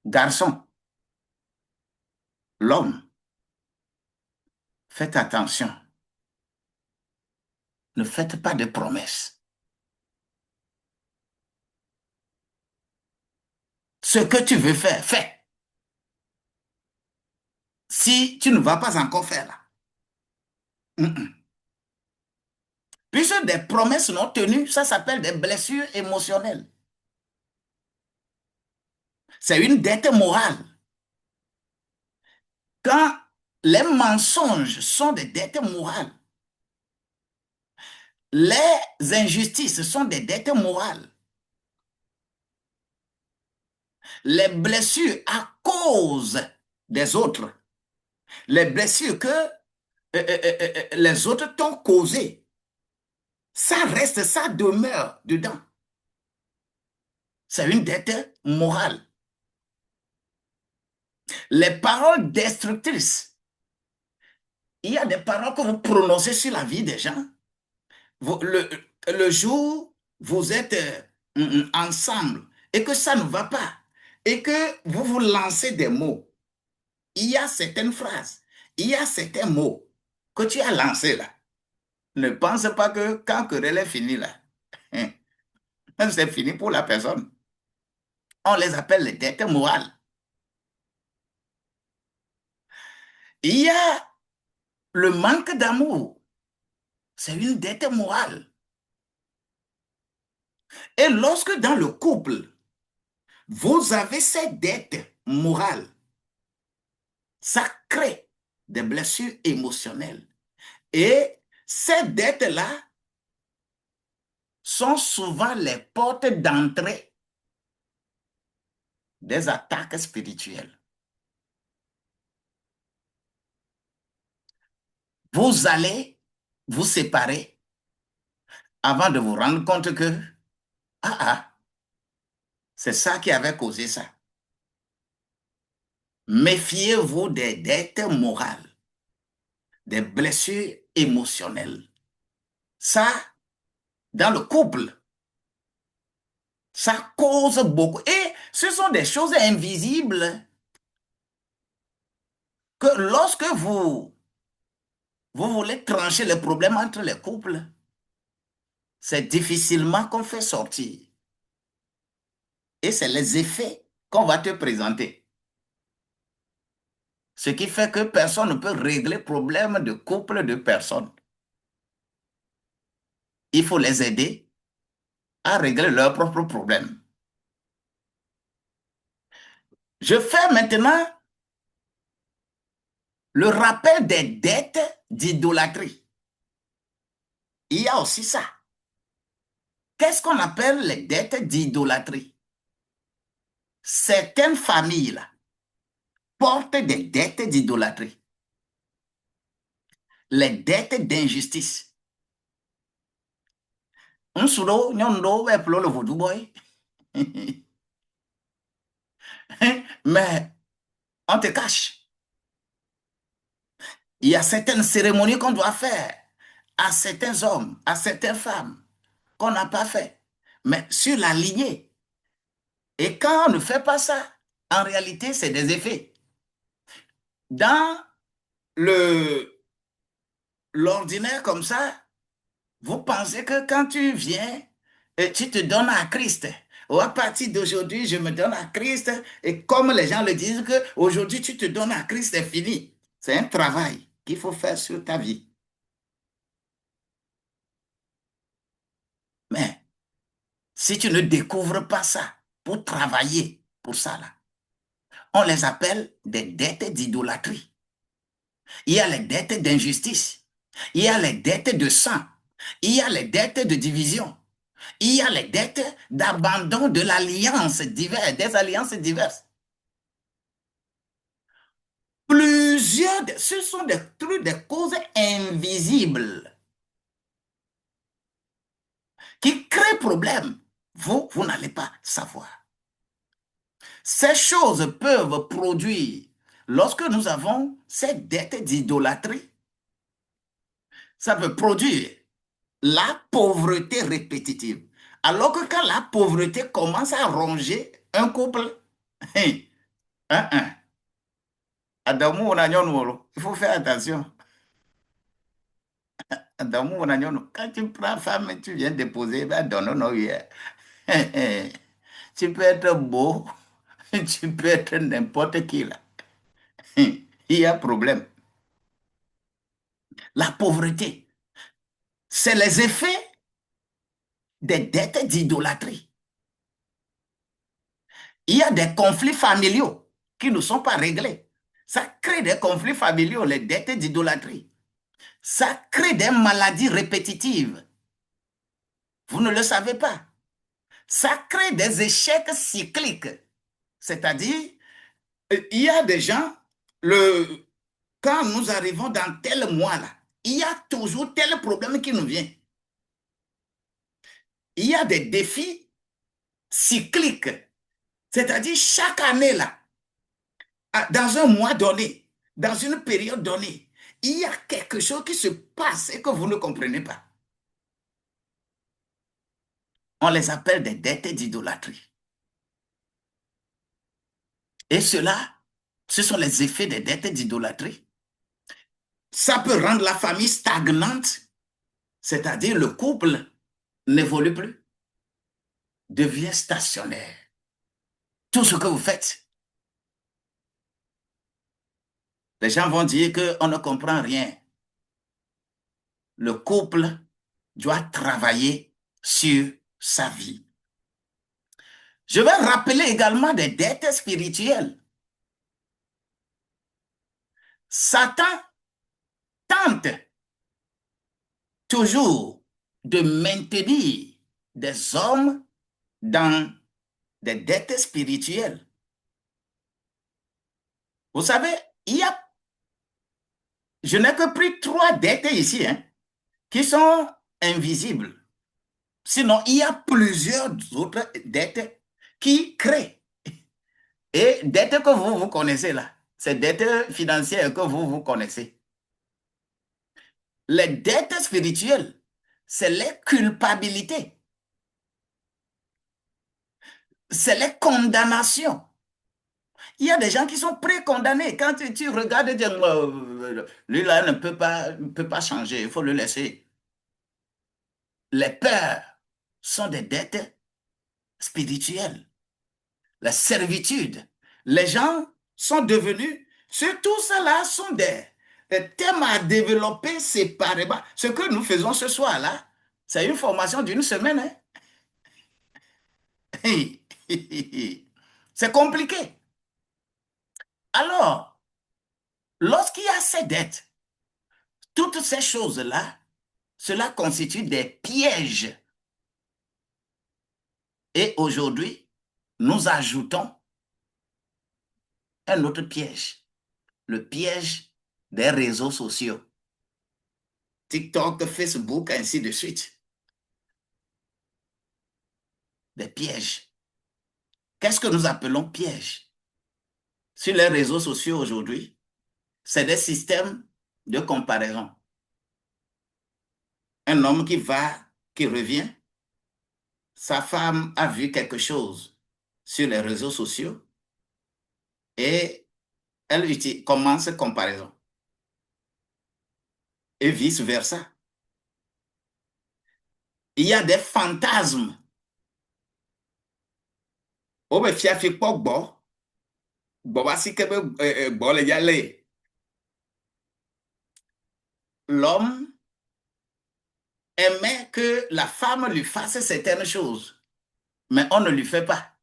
garçon, l'homme, faites attention. Ne faites pas de promesses. Ce que tu veux faire, fais. Si tu ne vas pas encore faire là. Puisque des promesses non tenues, ça s'appelle des blessures émotionnelles. C'est une dette morale. Quand les mensonges sont des dettes morales, les injustices sont des dettes morales. Les blessures à cause des autres, les blessures que les autres t'ont causées, ça reste, ça demeure dedans. C'est une dette morale. Les paroles destructrices, il y a des paroles que vous prononcez sur la vie des gens. Le jour vous êtes ensemble et que ça ne va pas et que vous vous lancez des mots, il y a certaines phrases, il y a certains mots que tu as lancés là. Ne pense pas que quand querelle est finie là, c'est fini pour la personne. On les appelle les dettes morales. Il y a le manque d'amour. C'est une dette morale. Et lorsque dans le couple, vous avez cette dette morale, ça crée des blessures émotionnelles. Et ces dettes-là sont souvent les portes d'entrée des attaques spirituelles. Vous allez vous séparer avant de vous rendre compte que, c'est ça qui avait causé ça. Méfiez-vous des dettes morales, des blessures émotionnelles. Ça, dans le couple, ça cause beaucoup. Et ce sont des choses invisibles que lorsque vous voulez trancher les problèmes entre les couples, c'est difficilement qu'on fait sortir. Et c'est les effets qu'on va te présenter. Ce qui fait que personne ne peut régler le problème de couple de personnes. Il faut les aider à régler leurs propres problèmes. Je fais maintenant le rappel des dettes d'idolâtrie. Il y a aussi ça. Qu'est-ce qu'on appelle les dettes d'idolâtrie? Certaines familles là, portent des dettes d'idolâtrie. Les dettes d'injustice. Un soudo, nyondo, eplo le vaudou boy. Mais on te cache. Il y a certaines cérémonies qu'on doit faire à certains hommes, à certaines femmes, qu'on n'a pas fait. Mais sur la lignée. Et quand on ne fait pas ça, en réalité, c'est des effets. Dans l'ordinaire comme ça, vous pensez que quand tu viens, et tu te donnes à Christ. Ou à partir d'aujourd'hui, je me donne à Christ. Et comme les gens le disent que aujourd'hui tu te donnes à Christ, c'est fini. C'est un travail qu'il faut faire sur ta vie. Mais si tu ne découvres pas ça pour travailler pour ça, là, on les appelle des dettes d'idolâtrie. Il y a les dettes d'injustice. Il y a les dettes de sang. Il y a les dettes de division. Il y a les dettes d'abandon de l'alliance diverse, des alliances diverses. Ce sont des trucs, des causes invisibles qui créent problème. Vous n'allez pas savoir. Ces choses peuvent produire, lorsque nous avons ces dettes d'idolâtrie, ça peut produire la pauvreté répétitive. Alors que quand la pauvreté commence à ronger un couple, il faut faire attention. Quand tu prends femme et tu viens déposer, tu peux être beau, tu peux être n'importe qui là. Il y a problème. La pauvreté, c'est les effets des dettes d'idolâtrie. Il y a des conflits familiaux qui ne sont pas réglés. Ça crée des conflits familiaux, les dettes d'idolâtrie. Ça crée des maladies répétitives. Vous ne le savez pas. Ça crée des échecs cycliques. C'est-à-dire, il y a des gens, quand nous arrivons dans tel mois-là, il y a toujours tel problème qui nous vient. Il y a des défis cycliques. C'est-à-dire, chaque année, là, dans un mois donné, dans une période donnée, il y a quelque chose qui se passe et que vous ne comprenez pas. On les appelle des dettes d'idolâtrie. Et cela, ce sont les effets des dettes d'idolâtrie. Ça peut rendre la famille stagnante, c'est-à-dire le couple n'évolue plus, devient stationnaire. Tout ce que vous faites, les gens vont dire qu'on ne comprend rien. Le couple doit travailler sur sa vie. Je vais rappeler également des dettes spirituelles. Satan tente toujours de maintenir des hommes dans des dettes spirituelles. Vous savez, je n'ai que pris 3 dettes ici, qui sont invisibles. Sinon, il y a plusieurs autres dettes qui créent. Et dettes que vous connaissez là, ces dettes financières que vous connaissez. Les dettes spirituelles, c'est les culpabilités. C'est les condamnations. Il y a des gens qui sont précondamnés. Quand tu regardes, lui là ne peut pas changer, il faut le laisser. Les peurs sont des dettes spirituelles. La servitude. Les gens sont devenus, tout cela sont des thèmes à développer séparément. Ce que nous faisons ce soir-là, c'est une formation d'une semaine. C'est compliqué. Alors, lorsqu'il y a ces dettes, toutes ces choses-là, cela constitue des pièges. Et aujourd'hui, nous ajoutons un autre piège, le piège des réseaux sociaux. TikTok, Facebook, ainsi de suite. Des pièges. Qu'est-ce que nous appelons pièges? Sur les réseaux sociaux aujourd'hui, c'est des systèmes de comparaison. Un homme qui revient, sa femme a vu quelque chose sur les réseaux sociaux et elle commence comparaison. Et vice-versa. Il y a des fantasmes. L'homme aimait que la femme lui fasse certaines choses, mais on ne lui fait pas.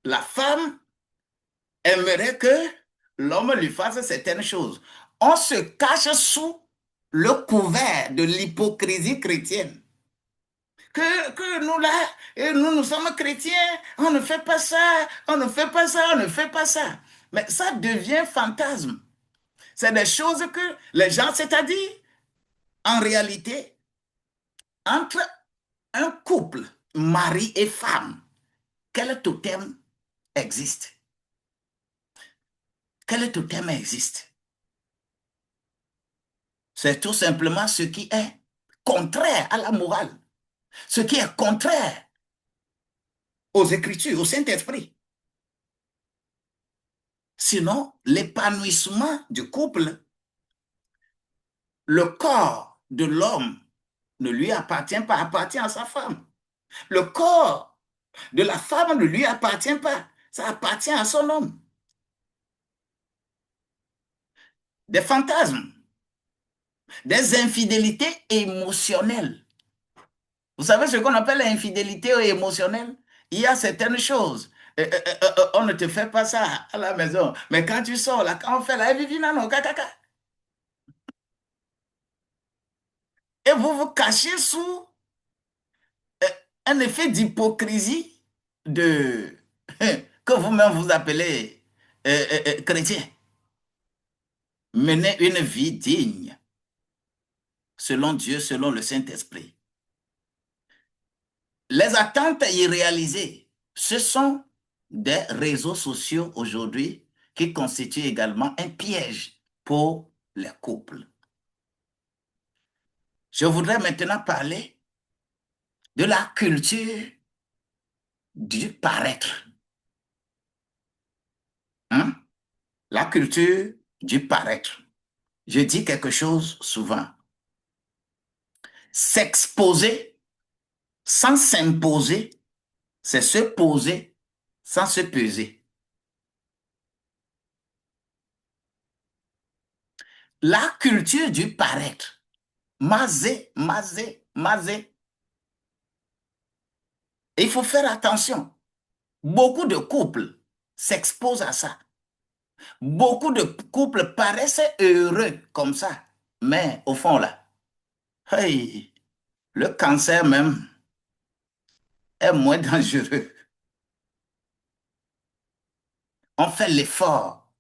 La femme aimerait que l'homme lui fasse certaines choses. On se cache sous le couvert de l'hypocrisie chrétienne. Que nous là, et nous sommes chrétiens, on ne fait pas ça, on ne fait pas ça, on ne fait pas ça. Mais ça devient fantasme. C'est des choses que les gens, c'est-à-dire, en réalité, entre un couple, mari et femme, quel totem existe? Quel totem existe? C'est tout simplement ce qui est contraire à la morale, ce qui est contraire aux Écritures, au Saint-Esprit. Sinon, l'épanouissement du couple, le corps de l'homme ne lui appartient pas, appartient à sa femme. Le corps de la femme ne lui appartient pas, ça appartient à son homme. Des fantasmes, des infidélités émotionnelles. Vous savez ce qu'on appelle l'infidélité émotionnelle? Il y a certaines choses. On ne te fait pas ça à la maison. Mais quand tu sors, là, quand on fait la vie, non, non, caca. Et vous vous cachez sous un effet d'hypocrisie de, que vous-même vous appelez chrétien. Menez une vie digne, selon Dieu, selon le Saint-Esprit. Les attentes irréalisées, ce sont des réseaux sociaux aujourd'hui qui constituent également un piège pour les couples. Je voudrais maintenant parler de la culture du paraître. Hein? La culture du paraître. Je dis quelque chose souvent. S'exposer sans s'imposer, c'est se poser sans se peser. La culture du paraître. Mazé, mazé, mazé. Il faut faire attention. Beaucoup de couples s'exposent à ça. Beaucoup de couples paraissent heureux comme ça. Mais au fond, là, hey, le cancer même est moins dangereux. On fait l'effort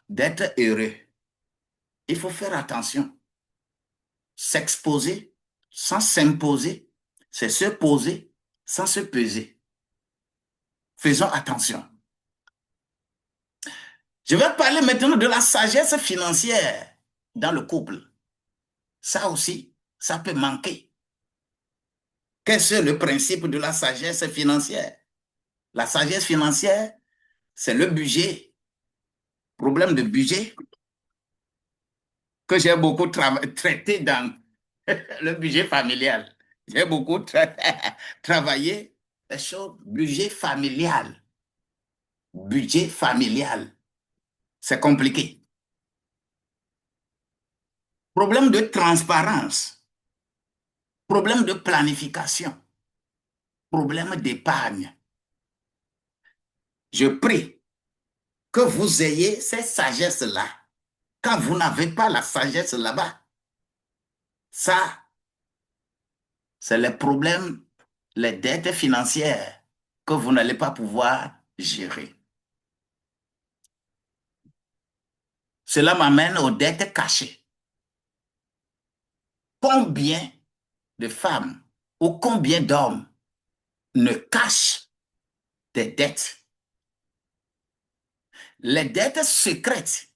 d'être heureux. Il faut faire attention. S'exposer sans s'imposer, c'est se poser sans se peser. Faisons attention. Je vais parler maintenant de la sagesse financière dans le couple. Ça aussi, ça peut manquer. Qu'est-ce le principe de la sagesse financière? La sagesse financière, c'est le budget, problème de budget que j'ai beaucoup traité dans le budget familial. J'ai beaucoup travaillé sur budget familial. Budget familial, c'est compliqué. Problème de transparence, problème de planification, problème d'épargne. Je prie que vous ayez ces sagesses-là. Quand vous n'avez pas la sagesse là-bas, ça, c'est les problèmes, les dettes financières que vous n'allez pas pouvoir gérer. Cela m'amène aux dettes cachées. Combien de femmes ou combien d'hommes ne cachent des dettes? Les dettes secrètes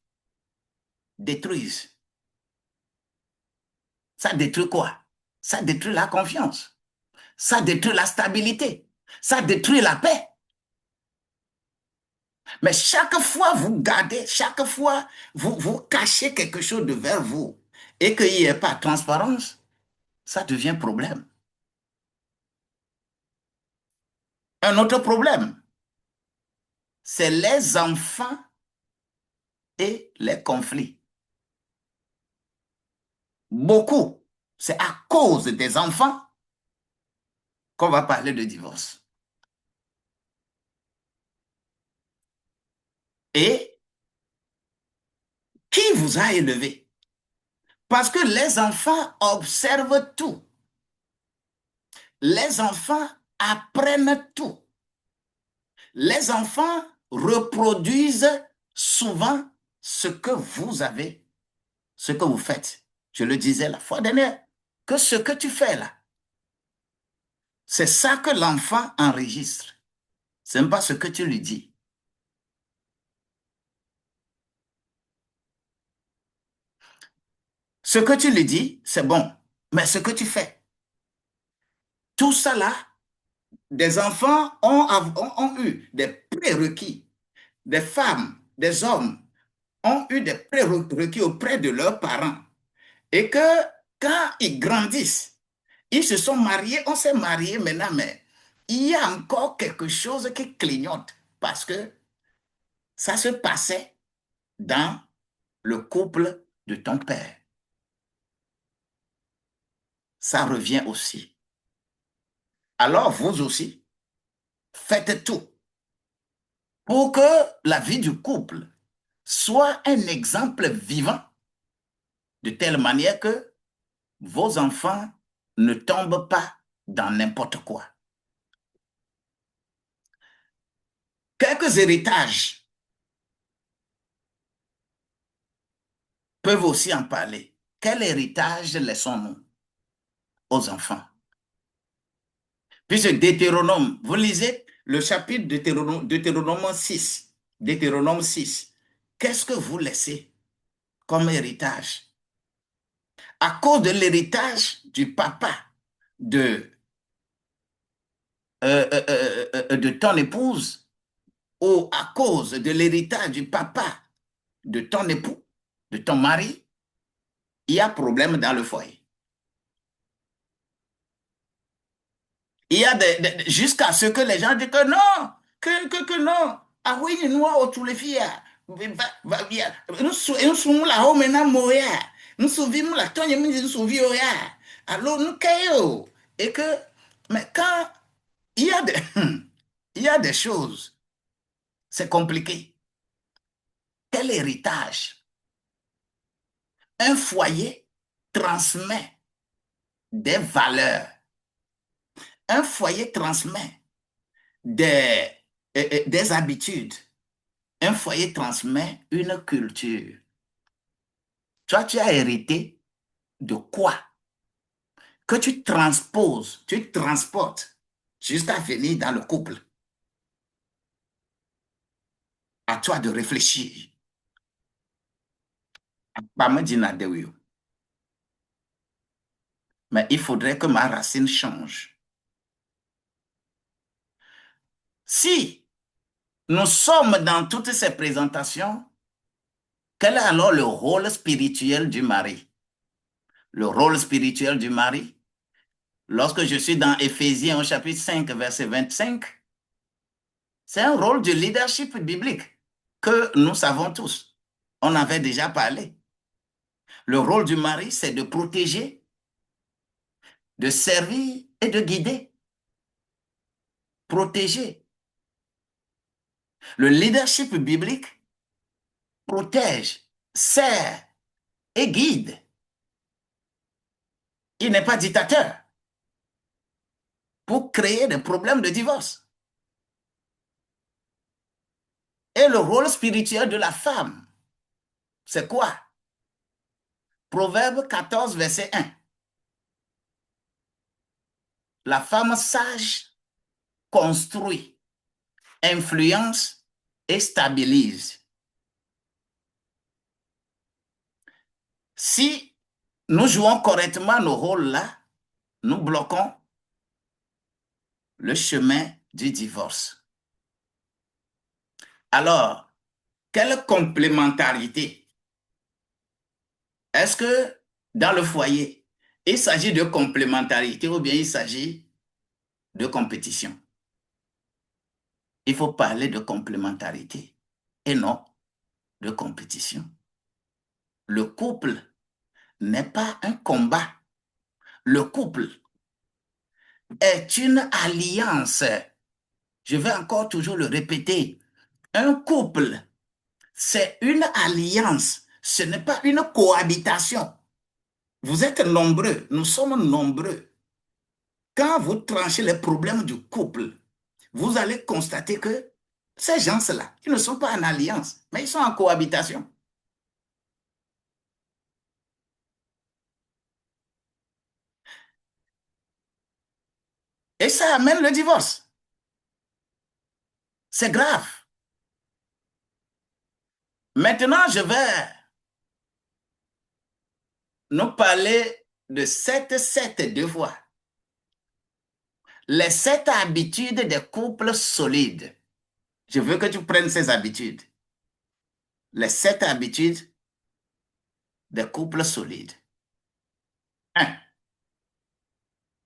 détruisent. Ça détruit quoi? Ça détruit la confiance. Ça détruit la stabilité. Ça détruit la paix. Mais chaque fois vous gardez, chaque fois vous cachez quelque chose de vers vous et qu'il n'y ait pas de transparence, ça devient problème. Un autre problème, c'est les enfants et les conflits. Beaucoup, c'est à cause des enfants qu'on va parler de divorce. Et qui vous a élevé? Parce que les enfants observent tout. Les enfants apprennent tout. Les enfants reproduisent souvent ce que vous avez, ce que vous faites. Je le disais la fois dernière, que ce que tu fais là, c'est ça que l'enfant enregistre. Ce n'est pas ce que tu lui dis. Ce que tu lui dis, c'est bon, mais ce que tu fais, tout ça là, des enfants ont eu des prérequis, des femmes, des hommes ont eu des prérequis auprès de leurs parents. Et que quand ils grandissent, ils se sont mariés, on s'est mariés maintenant, mais il y a encore quelque chose qui clignote parce que ça se passait dans le couple de ton père. Ça revient aussi. Alors vous aussi, faites tout pour que la vie du couple soit un exemple vivant de telle manière que vos enfants ne tombent pas dans n'importe quoi. Quelques héritages peuvent aussi en parler. Quel héritage laissons-nous aux enfants? Puisque Deutéronome, vous lisez le chapitre Deutéronome 6. Deutéronome 6. Qu'est-ce que vous laissez comme héritage? À cause de l'héritage du papa de, de ton épouse ou à cause de l'héritage du papa de ton époux, de ton mari, il y a problème dans le foyer. Il y a jusqu'à ce que les gens disent que non, que non. Ah oui, nous, tous les filles, nous sommes là, oh, maintenant, moya. Nous sommes là, toi, nous sommes là. Alors, nous, caillons. Et que, mais quand il y a des, il y a des choses, c'est compliqué. Quel héritage? Un foyer transmet des valeurs. Un foyer transmet des habitudes. Un foyer transmet une culture. Toi, tu as hérité de quoi? Que tu transposes, tu transportes jusqu'à venir dans le couple. À toi de réfléchir. Mais il faudrait que ma racine change. Si nous sommes dans toutes ces présentations, quel est alors le rôle spirituel du mari? Le rôle spirituel du mari, lorsque je suis dans Éphésiens au chapitre 5, verset 25, c'est un rôle de leadership biblique que nous savons tous. On avait déjà parlé. Le rôle du mari, c'est de protéger, de servir et de guider. Protéger. Le leadership biblique protège, sert et guide. Il n'est pas dictateur pour créer des problèmes de divorce. Et le rôle spirituel de la femme, c'est quoi? Proverbe 14, verset 1. La femme sage construit, influence et stabilise. Si nous jouons correctement nos rôles là, nous bloquons le chemin du divorce. Alors, quelle complémentarité? Est-ce que dans le foyer, il s'agit de complémentarité ou bien il s'agit de compétition? Il faut parler de complémentarité et non de compétition. Le couple n'est pas un combat. Le couple est une alliance. Je vais encore toujours le répéter. Un couple C'est une alliance, ce n'est pas une cohabitation. Vous êtes nombreux, nous sommes nombreux. Quand vous tranchez les problèmes du couple, vous allez constater que ces gens-là, ils ne sont pas en alliance, mais ils sont en cohabitation. Et ça amène le divorce. C'est grave. Maintenant, je vais nous parler de sept deux fois. Les 7 habitudes des couples solides. Je veux que tu prennes ces habitudes. Les 7 habitudes des couples solides. 1.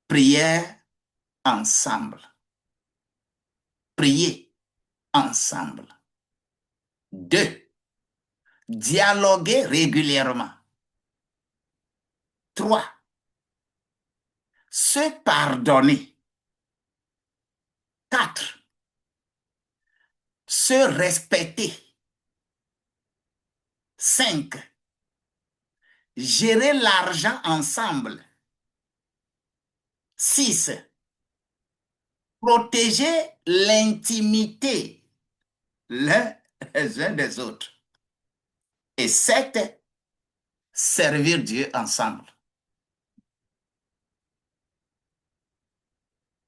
Prière ensemble. Prier ensemble. 2. Dialoguer régulièrement. 3. Se pardonner. 4. Se respecter. 5. Gérer l'argent ensemble. 6. Protéger l'intimité l'un des autres. Et 7. Servir Dieu ensemble.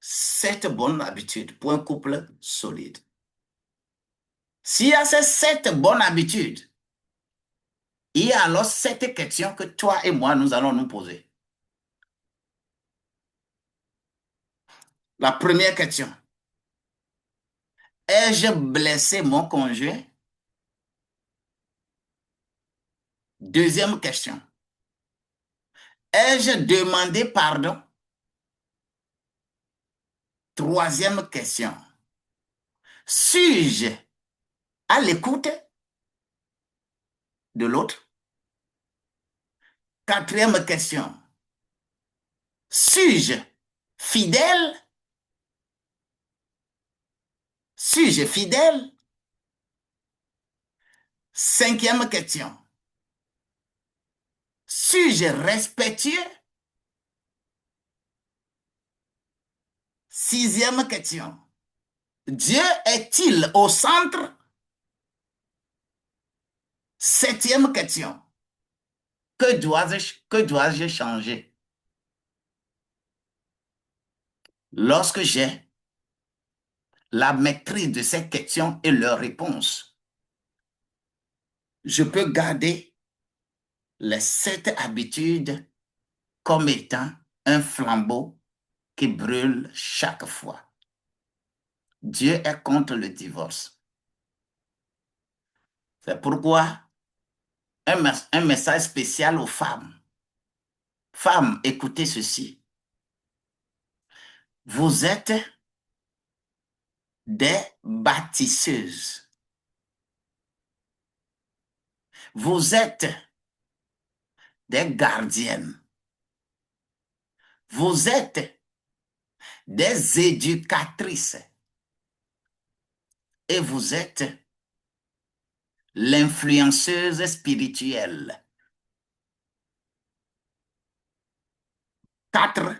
7 bonnes habitudes pour un couple solide. S'il y a ces 7 bonnes habitudes, il y a alors 7 questions que toi et moi, nous allons nous poser. La première question. Ai-je blessé mon conjoint? Deuxième question. Ai-je demandé pardon? Troisième question. Suis-je à l'écoute de l'autre? Quatrième question. Suis-je fidèle? Suis-je fidèle? Cinquième question. Suis-je respectueux? Sixième question. Dieu est-il au centre? Septième question. Que dois-je changer? Lorsque j'ai la maîtrise de ces questions et leurs réponses, je peux garder les 7 habitudes comme étant un flambeau qui brûle chaque fois. Dieu est contre le divorce. C'est pourquoi un message spécial aux femmes. Femmes, écoutez ceci. Vous êtes des bâtisseuses. Vous êtes des gardiennes. Vous êtes des éducatrices. Et vous êtes l'influenceuse spirituelle. 4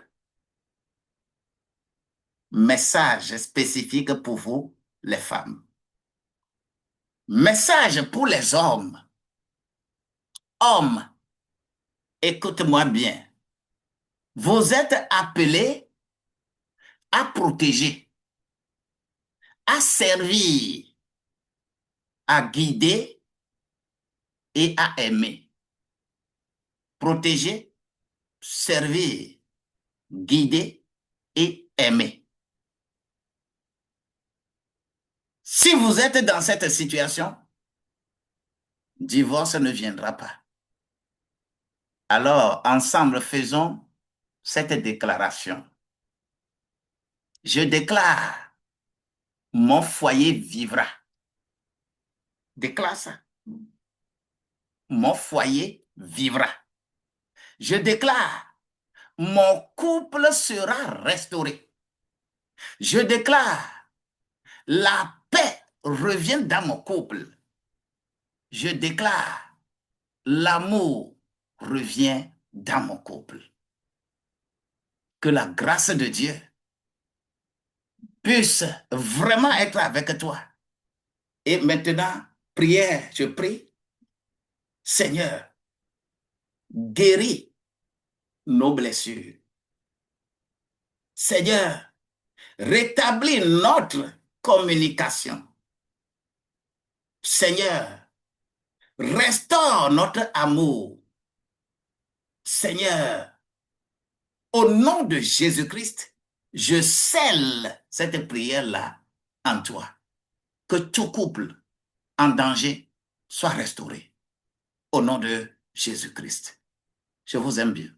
messages spécifiques pour vous, les femmes. Message pour les hommes. Hommes, écoute-moi bien. Vous êtes appelés à protéger, à servir, à guider et à aimer. Protéger, servir, guider et aimer. Si vous êtes dans cette situation, divorce ne viendra pas. Alors, ensemble, faisons cette déclaration. Je déclare, mon foyer vivra. Déclare ça. Mon foyer vivra. Je déclare, mon couple sera restauré. Je déclare, la paix revient dans mon couple. je déclare, l'amour revient dans mon couple. Que la grâce de Dieu puisse vraiment être avec toi. Et maintenant, prière, je prie, Seigneur, guéris nos blessures. Seigneur, rétablis notre communication. Seigneur, restaure notre amour. Seigneur, au nom de Jésus-Christ, je scelle cette prière-là en toi. Que tout couple en danger soit restauré. Au nom de Jésus-Christ. Je vous aime bien.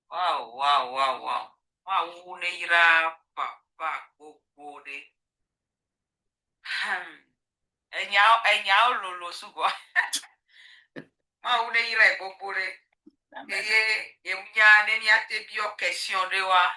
Wow, wow, wow, wow. Wow, ne ira papa gbogbo de. Enya lolo sugo. Wow, ne ira gbogbo de. Eye, emunya ne ni ate bi o question de wa.